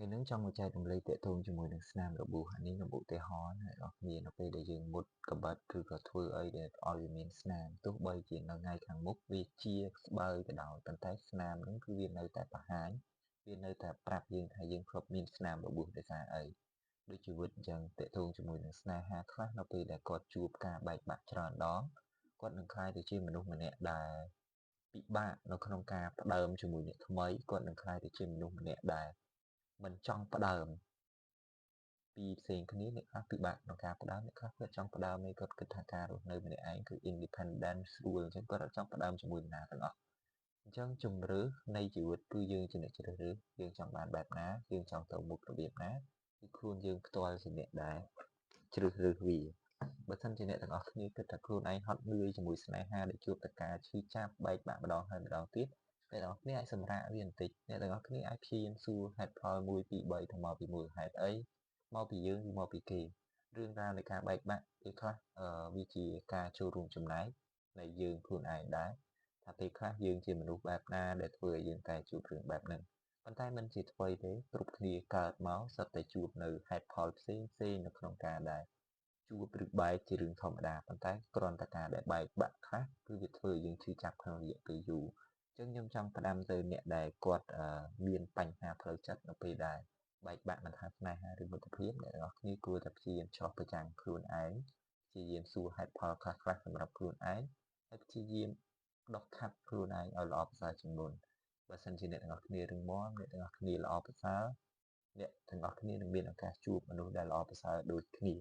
Ngày nắng trong một chai đồng lây tệ thôn cho mùi nước Nam rồi bù hẳn ní nó bụ tệ hó này đó nhìn nó về để dừng một cái bật cứ có thưa ấy để oi miền Nam tốt bay chỉ nó ngay càng múc vì chia bơi cái đầu tận tay Nam nó cứ viên nơi tại bà hái viên nơi tại Prap dương hay dương khớp miền Nam rồi bù để ra ấy đôi chú vượt dần tệ thôn cho mùi nước Nam ha khác nó về để có chụp cả bài bạc tròn đó có đừng khai từ trên mình đúng mình nè đài bị bạc nó không ca đơm cho mùi nước mấy có đừng khai từ trên mình đúng mình nè đài mình trong đơm ពីផ្សេងគ្នាអ្នកខ្លះពិបាកក្នុងការផ្ដើមអ្នកខ្លះគាត់ចង់ផ្ដើមនេះគាត់គិតថាការរស់នៅម្នាក់ឯងគឺ independent ស្រួលអញ្ចឹងគាត់អត់ចង់ផ្ដើមជាមួយនរណាទាំងអស់អញ្ចឹងជំរឿនៃជីវិតគឺយើងជាអ្នកជ្រើសរើសយើងចង់បានបែបណាយើងចង់ទៅមុខរបៀបណាគឺខ្លួនយើងផ្ទាល់ជាអ្នកដែលជ្រើសរើសវាបើមិនជាអ្នកទាំងអស់គ្នាគិតថាខ្លួនឯងហត់នឿយជាមួយស្នេហាដែលជួបតែការឈឺចាប់បែកបាក់ម្ដងហើយម្ដងទៀតអ្នកទាំងអស់គ្នាអាចសម្រាកវាបន្តិចអ្នកទាំងអស់គ្នាអាចព្យាយាមសួរហេតុផល1 2 3ថាមកពីមូលហេតុអីមកពីយើងឬមកពីគេរឿងរ៉ាវនៃការបែកបាក់ពេលខ្លះវាជាការចូលរួមចំណែកនៃយើងខ្លួនឯងដែរថាពេលខ្លះយើងជាមនុស្សបែបណាដែលធ្វើឲ្យយើងតែជួបរឿងបែបហ្នឹងប៉ុន្តែមិនជាថ្មីទេគ្រប់គ្នាកើតមកសុទ្ធតែជួបនៅហេតុផលផ្សេងនៅក្នុងការដែលជួបឬបែកជារឿងធម្មតាប៉ុន្តែគ្រាន់តែការដែលបែកបាក់ខ្លះគឺវាធ្វើឲ្យយើងឈឺចាប់ក្នុងរយៈពេលយូរអញ្ចឹងខ្ញុំចង់ផ្ដាំទៅអ្នកដែលគាត់មានបញ្ហាផ្លូវចិត្តនៅពេលដែលបែកបាក់មិនថាស្នេហាឬមិត្តភាពអ្នកទាំងអស់គ្នាគួរតែព្យាយាមឆ្លោះប្រចាំខ្លួនឯងព្យាយាមសួរហេតុផលខ្លះៗសម្រាប់ខ្លួនឯងហើយព្យាយាមដុសខាត់ខ្លួនឯងឲ្យល្អប្រសើរជាងមុនបើសិនជាអ្នកទាំងអស់គ្នារឹងមាំអ្នកទាំងអស់គ្នាល្អប្រសើរអ្នកទាំងអស់គ្នានឹងមានឱកាសជួបមនុស្សដែលល្អប្រសើរដូចគ្នា